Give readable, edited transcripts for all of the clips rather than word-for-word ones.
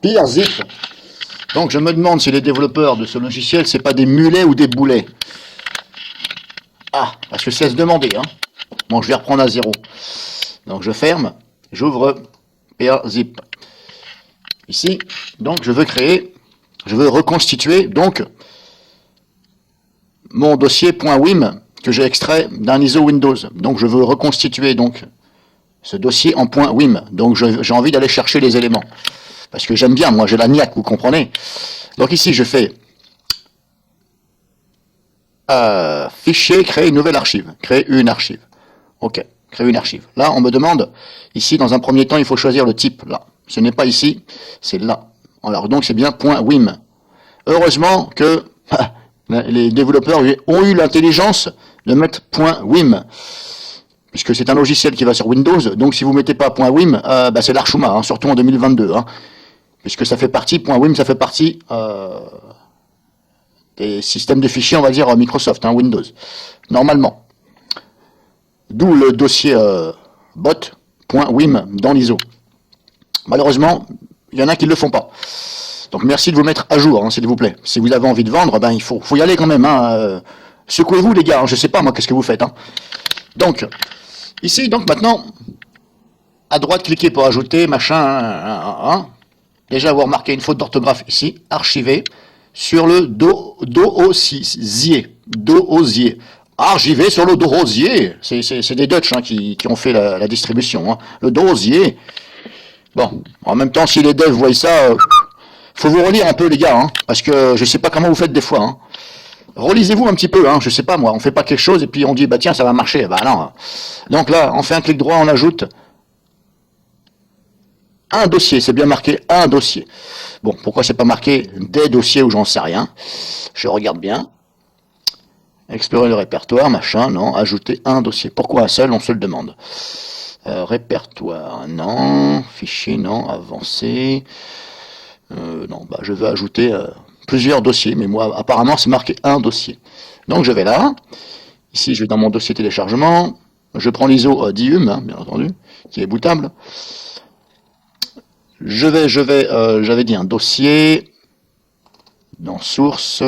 Pire zip. Donc je me demande si les développeurs de ce logiciel, c'est pas des mulets ou des boulets. Ah, parce que c'est à se demander, hein. Bon, je vais reprendre à 0. Donc je ferme, j'ouvre PA-zip. Ici, donc je veux créer, je veux reconstituer donc mon dossier .wim que j'ai extrait d'un ISO Windows. Donc je veux reconstituer donc ce dossier en .wim. Donc j'ai envie d'aller chercher les éléments. Parce que j'aime bien, moi j'ai la niaque, vous comprenez. Donc ici je fais fichier, créer une nouvelle archive. Créer une archive. Ok, créer une archive. Là on me demande, ici dans un premier temps il faut choisir le type. Là, ce n'est pas ici, c'est là. Alors donc c'est bien .wim. Heureusement que les développeurs ont eu l'intelligence de mettre .wim. Puisque c'est un logiciel qui va sur Windows, donc si vous ne mettez pas .wim, c'est l'archouma, hein, surtout en 2022. Hein, puisque ça fait partie, .wim, ça fait partie des systèmes de fichiers, on va dire Microsoft, hein, Windows, normalement. D'où le dossier bot.wim dans l'ISO. Malheureusement, il y en a qui ne le font pas. Donc merci de vous mettre à jour, hein, s'il vous plaît. Si vous avez envie de vendre, il faut y aller quand même. Hein, secouez-vous les gars, hein, je sais pas moi qu'est-ce que vous faites. Hein. Donc, ici, donc maintenant, à droite, cliquez pour ajouter, machin, déjà vous remarquez une faute d'orthographe ici, archiver, sur le dossier, archiver sur le dossier, c'est des Dutch hein, qui ont fait la distribution, hein. Le dossier. Bon, en même temps, si les devs voient ça, faut vous relire un peu les gars, hein, parce que je sais pas comment vous faites des fois, hein. Relisez-vous un petit peu, hein, je sais pas moi, on fait pas quelque chose et puis on dit bah tiens ça va marcher, bah non. Donc là, on fait un clic droit, on ajoute un dossier, c'est bien marqué un dossier. Bon, pourquoi c'est pas marqué des dossiers ou j'en sais rien. Je regarde bien. Explorer le répertoire, machin, non, ajouter un dossier. Pourquoi un seul, on se le demande. Répertoire, non, fichier, non, avancer. Non, je veux ajouter plusieurs dossiers, mais moi, apparemment, c'est marqué un dossier. Donc, je vais là. Ici, je vais dans mon dossier téléchargement. Je prends l'ISO DIUM, hein, bien entendu, qui est bootable. J'avais dit un dossier. Dans source.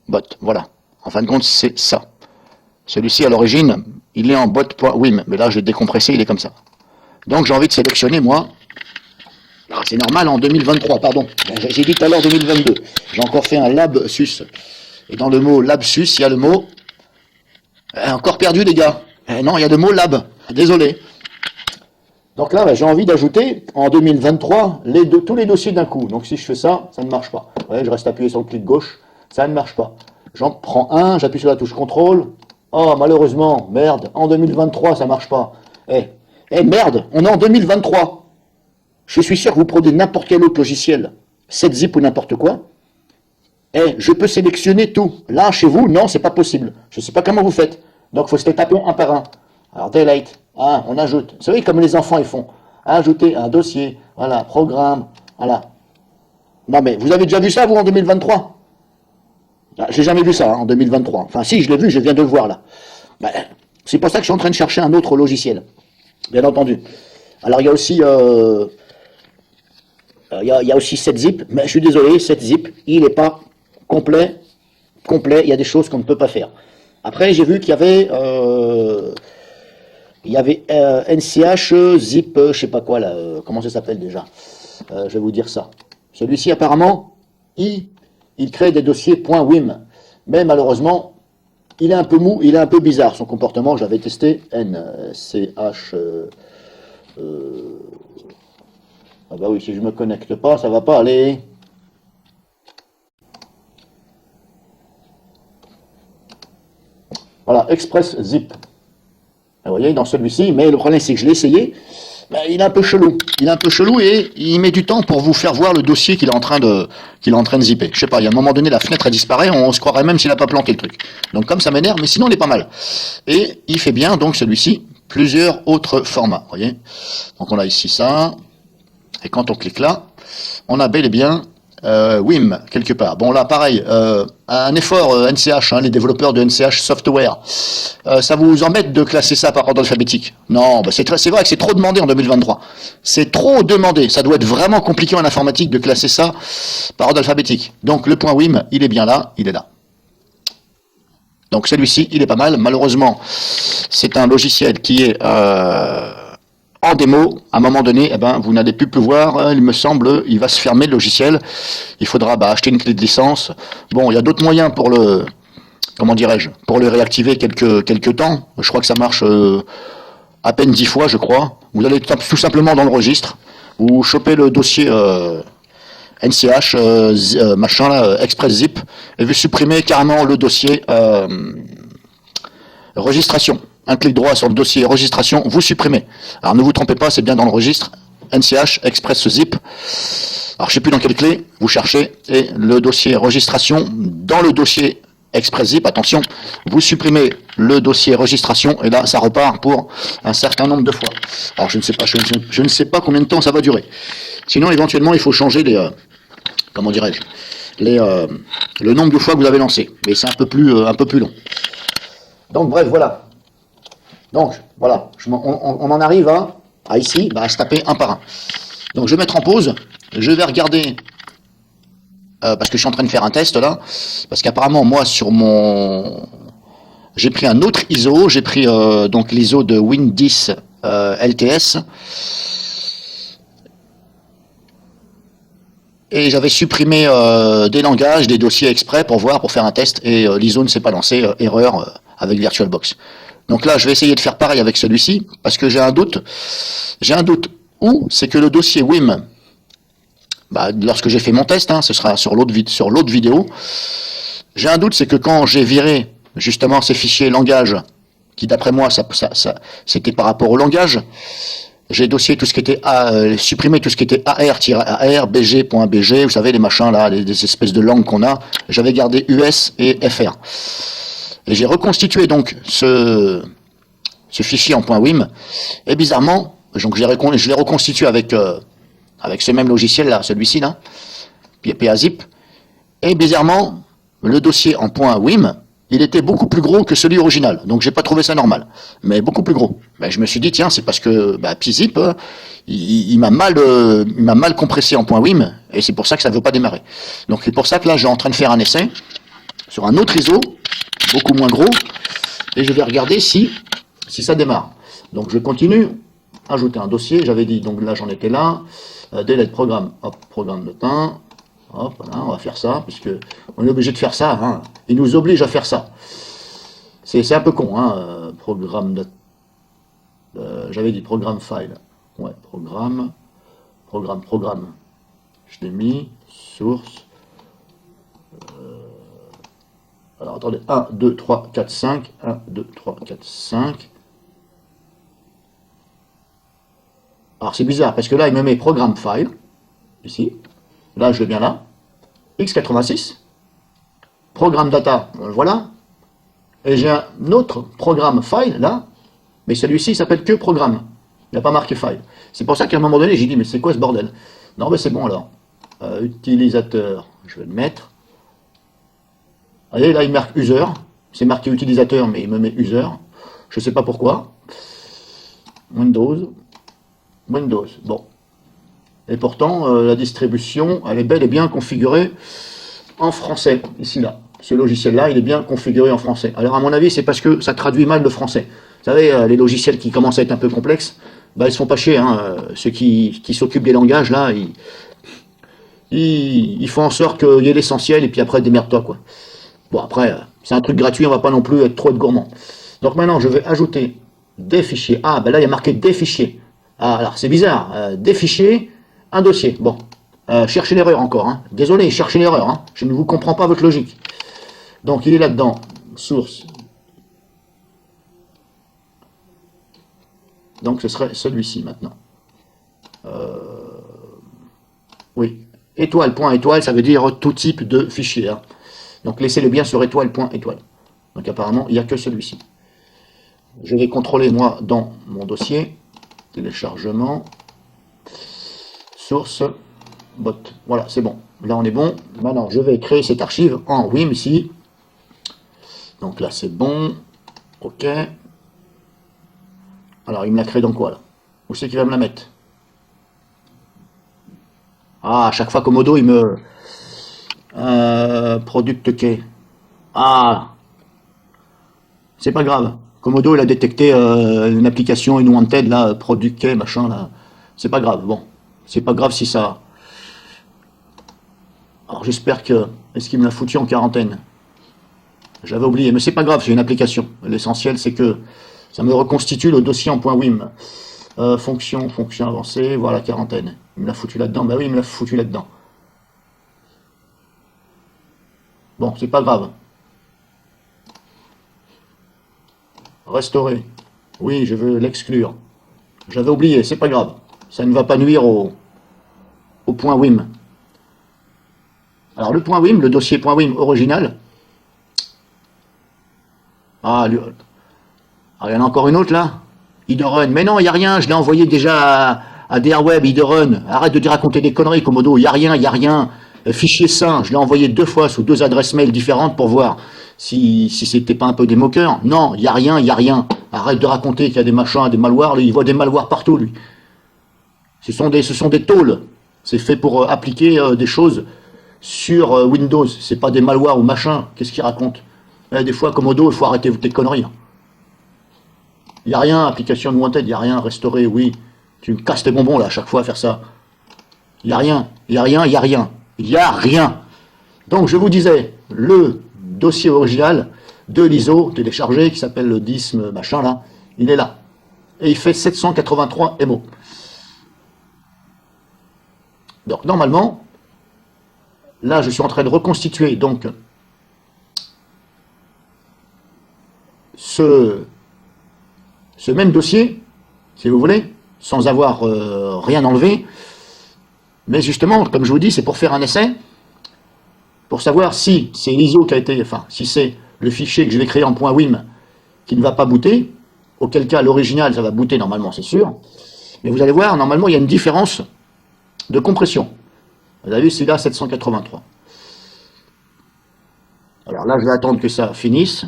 Bot, voilà. En fin de compte, c'est ça. Celui-ci, à l'origine, il est en bot.wim, mais là, j'ai décompressé, il est comme ça. Donc, j'ai envie de sélectionner, moi. C'est normal en 2023, pardon. J'ai dit tout à l'heure 2022. J'ai encore fait un lapsus. Et dans le mot lapsus, il y a le mot... encore perdu, les gars. Non, il y a le mot lab. Désolé. Donc là, j'ai envie d'ajouter, en 2023, tous les dossiers d'un coup. Donc si je fais ça, ça ne marche pas. Ouais, je reste appuyé sur le clic gauche, ça ne marche pas. J'en prends un, j'appuie sur la touche contrôle. Oh, malheureusement, merde, en 2023, ça ne marche pas. Merde, on est en 2023. Je suis sûr que vous prenez n'importe quel autre logiciel, 7zip ou n'importe quoi. Je peux sélectionner tout. Là, chez vous, non, c'est pas possible. Je ne sais pas comment vous faites. Donc, il faut se les taper un par un. Alors, delete, on ajoute. Vous savez, comme les enfants, ils font. Ajouter un dossier, voilà, programme, voilà. Non, mais vous avez déjà vu ça, vous, en 2023? J'ai jamais vu ça, hein, en 2023. Enfin, si, je l'ai vu, je viens de le voir, là. C'est pour ça que je suis en train de chercher un autre logiciel. Bien entendu. Alors, il y a aussi... il y a aussi 7zip, mais je suis désolé, 7zip, il n'est pas complet, il y a des choses qu'on ne peut pas faire. Après, j'ai vu qu'il y avait, NCH, zip, je sais pas quoi, là, comment ça s'appelle déjà, je vais vous dire ça. Celui-ci, apparemment, il crée des dossiers .wim, mais malheureusement, il est un peu mou, il est un peu bizarre, son comportement, je l'avais testé, NCH... ah bah oui, si je me connecte pas, ça va pas aller. Voilà, Express Zip. Vous voyez, dans celui-ci, mais le problème c'est que je l'ai essayé, il est un peu chelou. Il est un peu chelou et il met du temps pour vous faire voir le dossier qu'il est en train de zipper. Je sais pas, il y a un moment donné, la fenêtre elle disparaît, on se croirait même s'il n'a pas planté le truc. Donc comme ça m'énerve, mais sinon il est pas mal. Et il fait bien, donc celui-ci, plusieurs autres formats. Vous voyez. Donc on a ici ça. Et quand on clique là, on a bel et bien WIM, quelque part. Bon, là, pareil, un effort NCH, hein, les développeurs de NCH Software. Ça vous embête de classer ça par ordre alphabétique? Non, bah c'est vrai que c'est trop demandé en 2023. C'est trop demandé. Ça doit être vraiment compliqué en informatique de classer ça par ordre alphabétique. Donc, le point WIM, il est bien là, il est là. Donc, celui-ci, il est pas mal. Malheureusement, c'est un logiciel qui est... en démo, à un moment donné, eh ben, vous n'allez plus pouvoir, il me semble, il va se fermer le logiciel. Il faudra acheter une clé de licence. Bon, il y a d'autres moyens pour le, comment dirais-je, pour le réactiver quelques temps. Je crois que ça marche à peine 10 fois, je crois. Vous allez tout simplement dans le registre, vous chopez le dossier NCH, machin là, Express Zip, et vous supprimez carrément le dossier registration. Un clic droit sur le dossier registration, vous supprimez. Alors ne vous trompez pas, c'est bien dans le registre, NCH, Express Zip. Alors je ne sais plus dans quelle clé, vous cherchez, et le dossier registration, dans le dossier Express Zip, attention, vous supprimez le dossier registration, et là ça repart pour un certain nombre de fois. Alors je ne sais pas combien de temps ça va durer. Sinon éventuellement il faut changer les, comment dirais-je, le nombre de fois que vous avez lancé, mais c'est un peu plus long. Donc bref, voilà. Donc, voilà, on en arrive à ici, à se taper un par un. Donc, je vais mettre en pause, je vais regarder, parce que je suis en train de faire un test, là, parce qu'apparemment, moi, sur mon... J'ai pris un autre ISO, j'ai pris donc l'ISO de Win10 LTS, et j'avais supprimé des langages, des dossiers exprès pour faire un test, et l'ISO ne s'est pas lancé, erreur avec VirtualBox. Donc là, je vais essayer de faire pareil avec celui-ci, parce que j'ai un doute. J'ai un doute où c'est que le dossier WIM, lorsque j'ai fait mon test, ce sera sur l'autre vidéo, j'ai un doute, c'est que quand j'ai viré justement ces fichiers langage, qui d'après moi, c'était par rapport au langage, j'ai dossier tout ce qui était supprimé tout ce qui était AR, BG.BG, vous savez, les machins là, les espèces de langues qu'on a, j'avais gardé US et FR. Et j'ai reconstitué donc ce fichier en .wim, et bizarrement, donc je l'ai reconstitué avec ce même logiciel là, celui-ci là, PAZip, et bizarrement, le dossier en .wim, il était beaucoup plus gros que celui original, donc j'ai pas trouvé ça normal, mais beaucoup plus gros. Mais je me suis dit, tiens, c'est parce que PZip, il m'a mal compressé en .wim, et c'est pour ça que ça ne veut pas démarrer. Donc c'est pour ça que là, j'ai en train de faire un essai sur un autre ISO, beaucoup moins gros, et je vais regarder si ça démarre. Donc je continue, ajouter un dossier, j'avais dit, donc là j'en étais là, delete programme, hop, programme de teint, hop, voilà, on va faire ça, puisque on est obligé de faire ça, il nous oblige à faire ça. C'est un peu con, programme de... j'avais dit programme file, ouais, programme, je l'ai mis, source, alors attendez, 1, 2, 3, 4, 5, 1, 2, 3, 4, 5. Alors c'est bizarre, parce que là il me met programme file, ici, là je l'ai bien là, x86, programme data, voilà, et j'ai un autre programme file là, mais celui-ci il s'appelle que programme, il n'a pas marqué file. C'est pour ça qu'à un moment donné j'ai dit mais c'est quoi ce bordel? Non mais c'est bon alors, utilisateur, je vais le mettre. Allez, là il marque user, c'est marqué utilisateur mais il me met user, je ne sais pas pourquoi. Windows, bon. Et pourtant la distribution elle est bel et bien configurée en français, ici là. Ce logiciel là il est bien configuré en français. Alors à mon avis c'est parce que ça traduit mal le français. Vous savez, les logiciels qui commencent à être un peu complexes, ils se font pas chier, ceux qui s'occupent des langages là, ils font en sorte qu'il y ait l'essentiel et puis après démerde-toi quoi. Bon, après, c'est un truc gratuit, on va pas non plus être trop de gourmand. Donc maintenant, je vais ajouter des fichiers. Ah, là, il y a marqué des fichiers. Ah, alors, c'est bizarre. Des fichiers, un dossier. Bon, cherchez l'erreur encore. Désolé, cherchez l'erreur. Je ne vous comprends pas votre logique. Donc, il est là-dedans. Source. Donc, ce serait celui-ci maintenant. Oui. Étoile, point, étoile, ça veut dire tout type de fichier. Donc laissez-le bien sur étoile, point, étoile. Donc apparemment, il n'y a que celui-ci. Je vais contrôler, moi, dans mon dossier. Téléchargement. Source. Bot. Voilà, c'est bon. Là, on est bon. Maintenant, je vais créer cette archive en WIM ici. Donc là, c'est bon. OK. Alors, il me l'a créé dans quoi, là? Où c'est qu'il va me la mettre? Ah, à chaque fois, Komodo, il me... product key. Ah, c'est pas grave. Komodo, il a détecté une application, une wanted, là, product key, machin, là. C'est pas grave, bon. C'est pas grave si ça... Alors, j'espère que... Est-ce qu'il me l'a foutu en quarantaine? J'avais oublié, mais c'est pas grave, j'ai une application. L'essentiel, c'est que ça me reconstitue le dossier en .wim. Fonction avancée, voilà, quarantaine. Il me l'a foutu là-dedans, bah oui, il me l'a foutu là-dedans. Bon, c'est pas grave. Restaurer. Oui, je veux l'exclure. J'avais oublié, c'est pas grave. Ça ne va pas nuire au .wim. Alors le .wim, le dossier .wim original. Ah, il y en a encore une autre là. Idorun. Mais non, il n'y a rien, je l'ai envoyé déjà à DRWeb, Idorun. Arrête de dire raconter des conneries, Komodo. Il n'y a rien, il n'y a rien. Fichier sain, je l'ai envoyé 2 fois sous 2 adresses mail différentes pour voir si c'était pas un peu des moqueurs. Non, il n'y a rien, il n'y a rien. Arrête de raconter qu'il y a des machins, des malwares. Il voit des malwares partout, lui. Ce sont des tôles. C'est fait pour appliquer des choses sur Windows. C'est pas des malwares ou machins. Qu'est-ce qu'il raconte? Des fois, Komodo, il faut arrêter tes conneries. Il n'y a rien, application de wanted, il n'y a rien, restauré, oui. Tu me casses tes bonbons là à chaque fois à faire ça. Il n'y a rien, il n'y a rien, il n'y a rien. Il n'y a rien. Donc je vous disais, le dossier original de l'ISO téléchargé, qui s'appelle le DISM machin là, il est là. Et il fait 783 MO. Donc normalement, là je suis en train de reconstituer donc ce même dossier, si vous voulez, sans avoir rien enlevé. Mais justement, comme je vous dis, c'est pour faire un essai, pour savoir si c'est l'ISO qui a été, enfin, si c'est le fichier que je vais créer en .wim qui ne va pas booter, auquel cas l'original, ça va booter normalement, c'est sûr. Mais vous allez voir, normalement, il y a une différence de compression. Vous avez vu, celui-là, 783. Alors là, je vais attendre que ça finisse.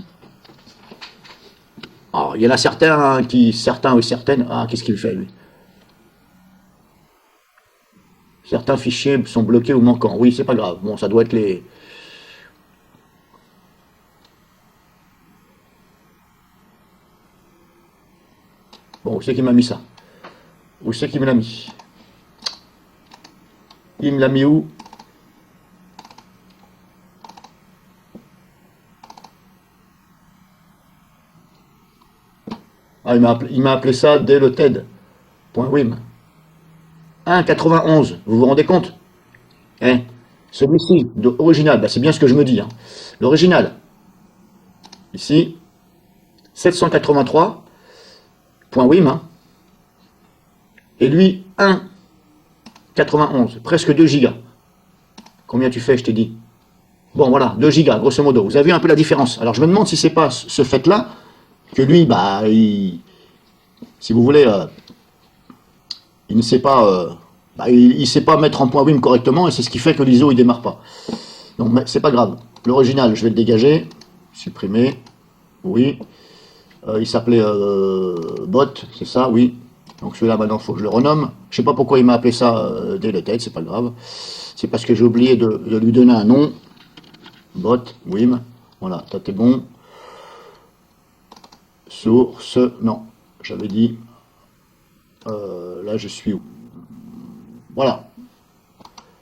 Alors, il y en a certains ou certaines, ah, qu'est-ce qu'il fait, lui? Certains fichiers sont bloqués ou manquants. Oui, c'est pas grave. Bon, ça doit être les... Bon, où c'est qu'il m'a mis ça? Où c'est qu'il me l'a mis? Il me l'a mis où? Ah, il m'a appelé ça deleted.wim. 1,91, vous vous rendez compte? Hein? Celui-ci, original, bah c'est bien ce que je me dis. Hein. L'original, ici, 783.wim, hein. Et lui, 1,91, presque 2 gigas. Combien tu fais, je t'ai dit? Bon, voilà, 2 gigas, grosso modo. Vous avez vu un peu la différence. Alors, je me demande si c'est pas ce fait-là que lui, bah, si vous voulez, il ne sait pas... bah, il sait pas mettre en .wim correctement et c'est ce qui fait que l'ISO il démarre pas. Donc c'est pas grave. L'original, je vais le dégager, supprimer, oui. Il s'appelait bot, c'est ça, oui. Donc celui-là maintenant il faut que je le renomme. Je sais pas pourquoi il m'a appelé ça deleted, c'est pas grave. C'est parce que j'ai oublié de lui donner un nom. Bot, wim, voilà, ça t'es bon. Source, non, j'avais dit. Là je suis où? Voilà.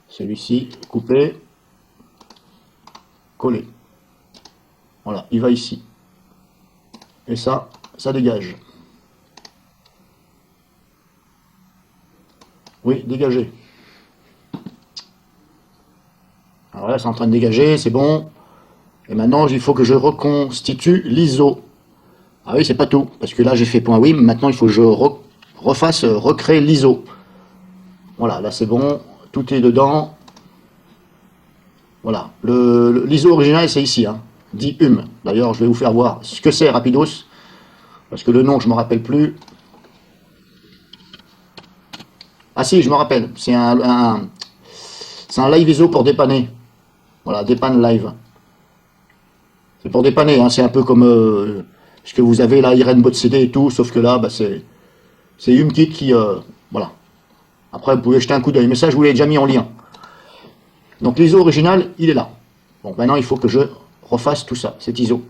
Celui-ci, coupé, collé. Voilà, il va ici. Et ça dégage. Oui, dégager. Alors là, c'est en train de dégager, c'est bon. Et maintenant, il faut que je reconstitue l'ISO. Ah oui, c'est pas tout. Parce que là, j'ai fait .wim. Maintenant, il faut que je recrée l'ISO. Voilà, là, c'est bon. Tout est dedans. Voilà. L'ISO original, c'est ici. Hein. Dit HUM. D'ailleurs, je vais vous faire voir ce que c'est rapidos. Parce que le nom, je ne me rappelle plus. Ah si, je me rappelle. C'est un C'est un live ISO pour dépanner. Voilà, dépanne live. C'est pour dépanner, hein, c'est un peu comme ce que vous avez là, IrenBot CD et tout, sauf que là, bah, c'est HumeKit qui... voilà. Après, vous pouvez jeter un coup d'œil, mais ça, je vous l'ai déjà mis en lien. Donc l'ISO original, il est là. Bon, maintenant, il faut que je refasse tout ça, cet ISO.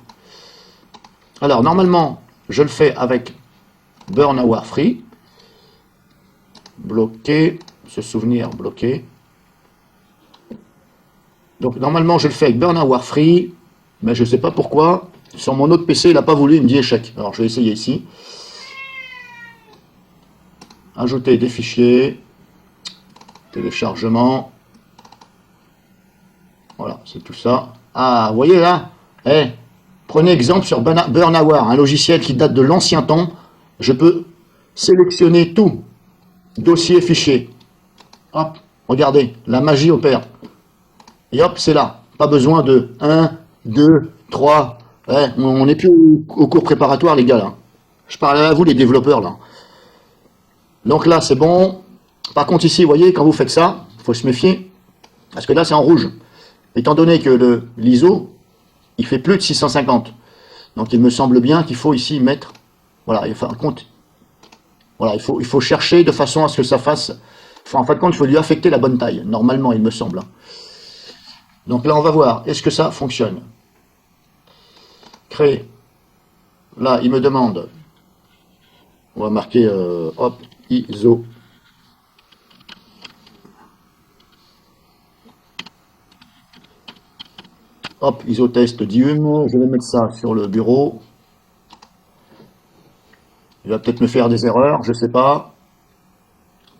Alors, normalement, je le fais avec Burn Hour Free. Bloqué, se souvenir, bloqué. Donc, normalement, je le fais avec Burn Hour Free, mais je ne sais pas pourquoi. Sur mon autre PC, il n'a pas voulu, il me dit échec. Alors, je vais essayer ici. Ajouter des fichiers. Téléchargement. Voilà, c'est tout ça. Ah, vous voyez là, prenez exemple sur Burn-Hour, un logiciel qui date de l'ancien temps. Je peux sélectionner tout, dossier, fichier. Hop, regardez, la magie opère. Et hop, c'est là. Pas besoin de 1, 2, 3. On n'est plus au cours préparatoire, les gars, là. Je parle à vous, les développeurs, là. Donc là, c'est bon. Par contre, ici, vous voyez, quand vous faites ça, il faut se méfier. Parce que là, c'est en rouge. Étant donné que l'ISO, il fait plus de 650. Donc il me semble bien qu'il faut ici mettre... Voilà, il faut un compte. Voilà, il faut chercher de façon à ce que ça fasse... Enfin, en fin de compte, il faut lui affecter la bonne taille. Normalement, il me semble. Donc là, on va voir. Est-ce que ça fonctionne? Créer. Là, il me demande... On va marquer, hop, ISO. Hop, isotest d'IUM, je vais mettre ça sur le bureau. Il va peut-être me faire des erreurs, je sais pas.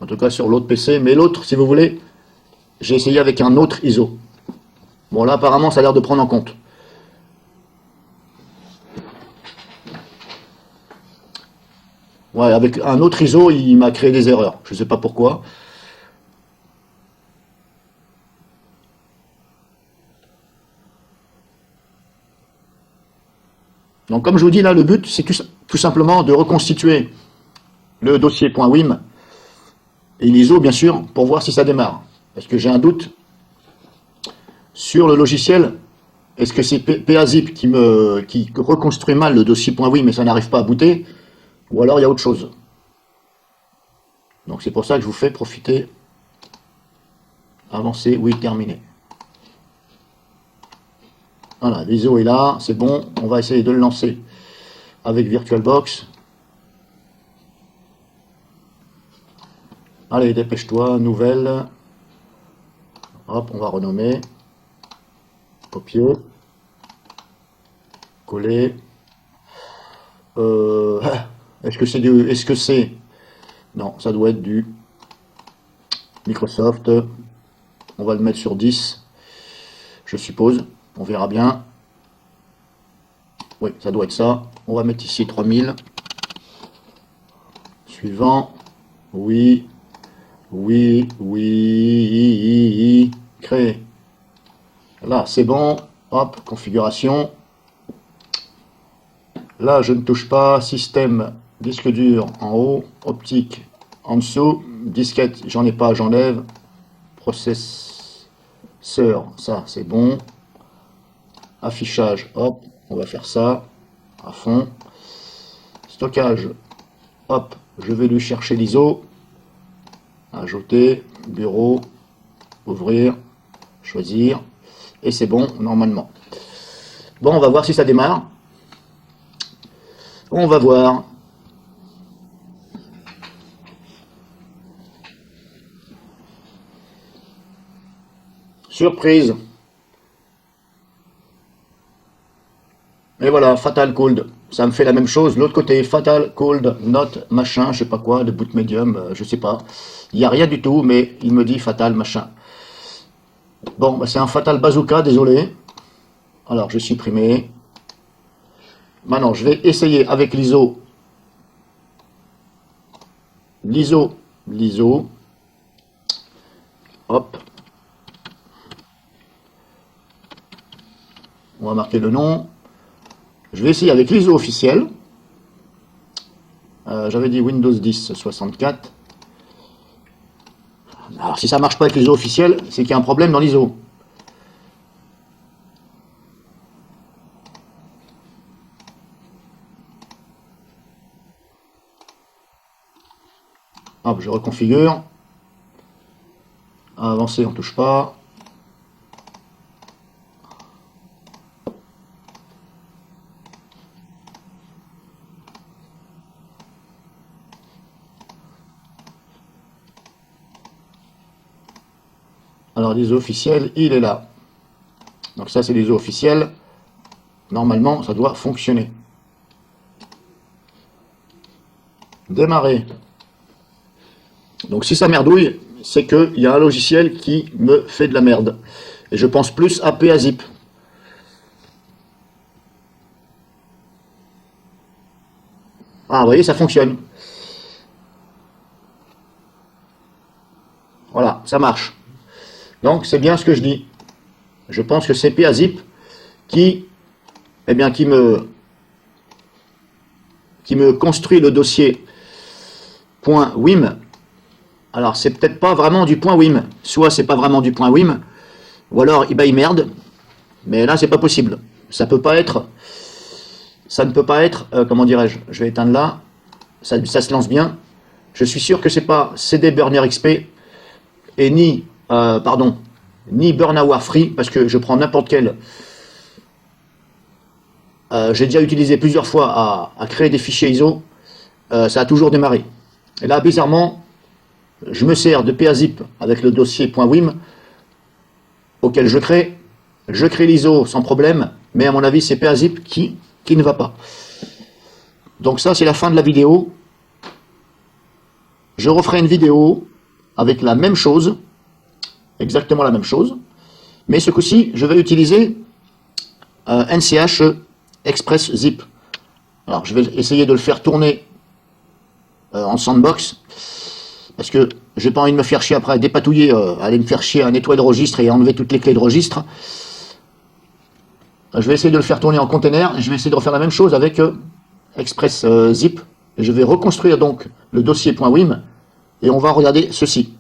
En tout cas sur l'autre PC, mais l'autre, si vous voulez, j'ai essayé avec un autre ISO. Bon là, apparemment, ça a l'air de prendre en compte. Ouais, avec un autre ISO, il m'a créé des erreurs. Je sais pas pourquoi. Donc comme je vous dis là, le but, c'est tout simplement de reconstituer le dossier .wim et l'ISO, bien sûr, pour voir si ça démarre. Parce que j'ai un doute sur le logiciel. Est-ce que c'est PAZip qui reconstruit mal le dossier .wim mais ça n'arrive pas à booter? Ou alors il y a autre chose. Donc c'est pour ça que je vous fais profiter. Avancer, oui, terminé. Voilà, l'ISO est là, c'est bon. On va essayer de le lancer avec VirtualBox. Allez, dépêche-toi, nouvelle. Hop, on va renommer. Copier. Coller. Est-ce que c'est du... Est-ce que c'est... Non, ça doit être du Microsoft. On va le mettre sur 10. Je suppose. On verra bien. Oui, ça doit être ça. On va mettre ici 3000. Suivant. Oui. Oui. Oui. Créer. Là, c'est bon. Hop, configuration. Là, je ne touche pas. Système, disque dur en haut. Optique en dessous. Disquette, j'en ai pas, j'enlève. Processeur, ça, c'est bon. Affichage, hop, on va faire ça à fond. Stockage, hop, je vais lui chercher l'ISO. Ajouter, bureau, ouvrir, choisir. Et c'est bon, normalement. Bon, on va voir si ça démarre. On va voir. Surprise. Et voilà, Fatal Cold. Ça me fait la même chose. L'autre côté, Fatal Cold, Note, machin, je sais pas quoi, de boot medium, je sais pas. Il n'y a rien du tout, mais il me dit Fatal, machin. Bon, bah c'est un Fatal Bazooka, désolé. Alors, je vais supprimer. Maintenant, je vais essayer avec l'ISO. L'ISO. Hop. On va marquer le nom. Je vais essayer avec l'ISO officiel. J'avais dit Windows 10 64. Alors, Alors si ça marche pas avec l'ISO officiel, c'est qu'il y a un problème dans l'ISO. Hop, je reconfigure. Avancer, on touche pas. Alors l'ISO officiel, il est là. Donc ça c'est l'ISO officiel. Normalement, ça doit fonctionner. Démarrer. Donc si ça merdouille, c'est qu'il y a un logiciel qui me fait de la merde. Et je pense plus à PAZip. Ah, vous voyez, ça fonctionne. Voilà, ça marche. Donc c'est bien ce que je dis. Je pense que c'est PAZip qui, eh bien, qui me construit le dossier .wim. Alors c'est peut-être pas vraiment du .wim. Soit c'est pas vraiment du .wim, ou alors il merde. Mais là c'est pas possible. Ça peut pas être. Ça ne peut pas être. Comment dirais-je? Je vais éteindre là. Ça se lance bien. Je suis sûr que c'est pas CD Burner XP et ni ni Burnaware Free, parce que je prends n'importe quel. J'ai déjà utilisé plusieurs fois à créer des fichiers ISO. Ça a toujours démarré. Et là, bizarrement, je me sers de PAZip avec le dossier .wim auquel je crée l'ISO sans problème, mais à mon avis, c'est PAZip qui ne va pas. Donc ça, c'est la fin de la vidéo. Je referai une vidéo avec la même chose, exactement la même chose, mais ce coup-ci, je vais utiliser NCH Express Zip. Alors, je vais essayer de le faire tourner en sandbox, parce que j'ai pas envie de me faire chier après à dépatouiller, aller me faire chier à nettoyer le registre et à enlever toutes les clés de registre. Je vais essayer de le faire tourner en container, et je vais essayer de refaire la même chose avec Express Zip. Et je vais reconstruire donc le dossier .wim, et on va regarder ceci.